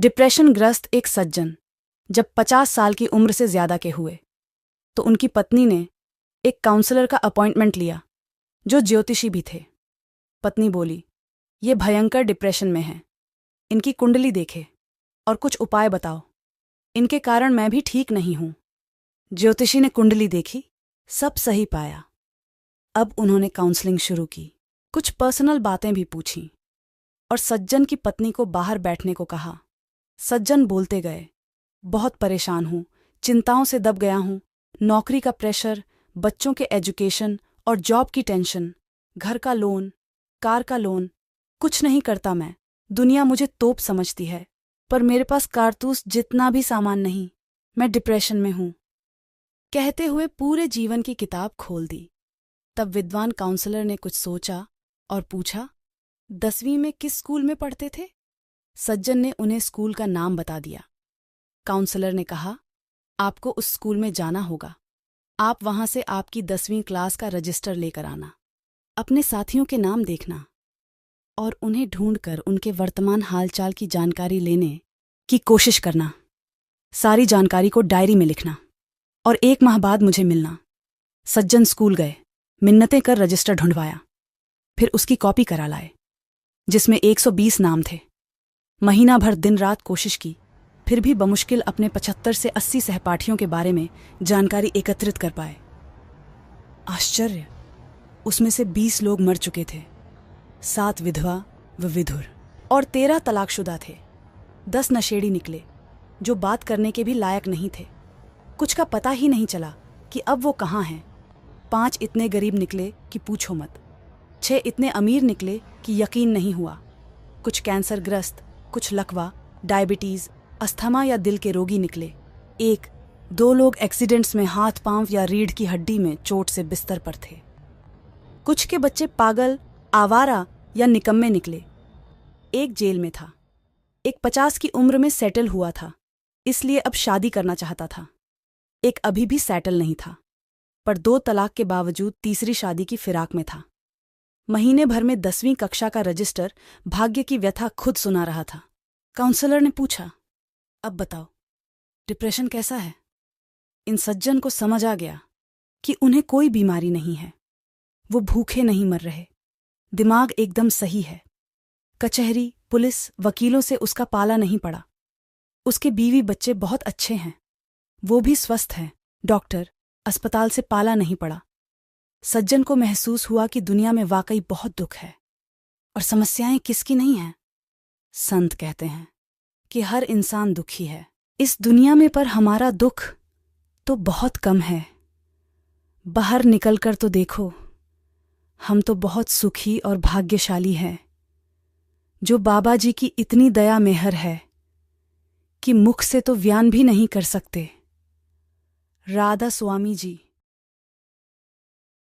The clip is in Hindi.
डिप्रेशन ग्रस्त एक सज्जन जब 50 साल की उम्र से ज्यादा के हुए तो उनकी पत्नी ने एक काउंसलर का अपॉइंटमेंट लिया जो ज्योतिषी भी थे। पत्नी बोली, ये भयंकर डिप्रेशन में है, इनकी कुंडली देखे और कुछ उपाय बताओ, इनके कारण मैं भी ठीक नहीं हूं। ज्योतिषी ने कुंडली देखी, सब सही पाया। अब उन्होंने काउंसलिंग शुरू की, कुछ पर्सनल बातें भी पूछीं और सज्जन की पत्नी को बाहर बैठने को कहा। सज्जन बोलते गए, बहुत परेशान हूं, चिंताओं से दब गया हूं, नौकरी का प्रेशर, बच्चों के एजुकेशन और जॉब की टेंशन, घर का लोन, कार का लोन, कुछ नहीं करता मैं, दुनिया मुझे तोप समझती है, पर मेरे पास कारतूस जितना भी सामान नहीं, मैं डिप्रेशन में हूं। कहते हुए पूरे जीवन की किताब खोल दी। तब विद्वान काउंसलर ने कुछ सोचा और पूछा, 10वीं में किस स्कूल में पढ़ते थे? सज्जन ने उन्हें स्कूल का नाम बता दिया। काउंसलर ने कहा, आपको उस स्कूल में जाना होगा, आप वहां से आपकी 10वीं क्लास का रजिस्टर लेकर आना, अपने साथियों के नाम देखना और उन्हें ढूंढकर उनके वर्तमान हालचाल की जानकारी लेने की कोशिश करना। सारी जानकारी को डायरी में लिखना और 1 माह बाद मुझे मिलना। सज्जन स्कूल गए, मिन्नतें कर रजिस्टर ढूंढवाया, फिर उसकी कॉपी करा लाए जिसमें 120 नाम थे। महीना भर दिन रात कोशिश की, फिर भी बमुश्किल अपने 75 से 80 सहपाठियों के बारे में जानकारी एकत्रित कर पाए। आश्चर्य, उसमें से 20 लोग मर चुके थे, 7 विधवा व विधुर और 13 तलाकशुदा थे। 10 नशेड़ी निकले जो बात करने के भी लायक नहीं थे, कुछ का पता ही नहीं चला कि अब वो कहाँ हैं। 5 इतने गरीब निकले कि पूछो मत, 6 इतने अमीर निकले कि यकीन नहीं हुआ। कुछ कैंसर ग्रस्त, कुछ लकवा, डायबिटीज, अस्थमा या दिल के रोगी निकले। 1-2 लोग एक्सीडेंट्स में हाथ पांव या रीढ़ की हड्डी में चोट से बिस्तर पर थे। कुछ के बच्चे पागल, आवारा या निकम्मे निकले। एक जेल में था, एक 50 की उम्र में सेटल हुआ था, इसलिए अब शादी करना चाहता था। एक अभी भी सेटल नहीं था, पर 2 तलाक के बावजूद तीसरी शादी की फिराक में था। महीने भर में 10वीं कक्षा का रजिस्टर भाग्य की व्यथा खुद सुना रहा था। काउंसलर ने पूछा, अब बताओ, डिप्रेशन कैसा है? इन सज्जन को समझ आ गया कि उन्हें कोई बीमारी नहीं है, वो भूखे नहीं मर रहे, दिमाग एकदम सही है। कचहरी, पुलिस, वकीलों से उसका पाला नहीं पड़ा। उसके बीवी बच्चे बहुत अच्छे हैं, वो भी स्वस्थ हैं, डॉक्टर, अस्पताल से पाला नहीं पड़ा। सज्जन को महसूस हुआ कि दुनिया में वाकई बहुत दुख है और समस्याएं किसकी नहीं हैं। संत कहते हैं कि हर इंसान दुखी है इस दुनिया में, पर हमारा दुख तो बहुत कम है। बाहर निकलकर तो देखो, हम तो बहुत सुखी और भाग्यशाली हैं, जो बाबा जी की इतनी दया मेहर है कि मुख से तो व्यान भी नहीं कर सकते। राधा स्वामी जी।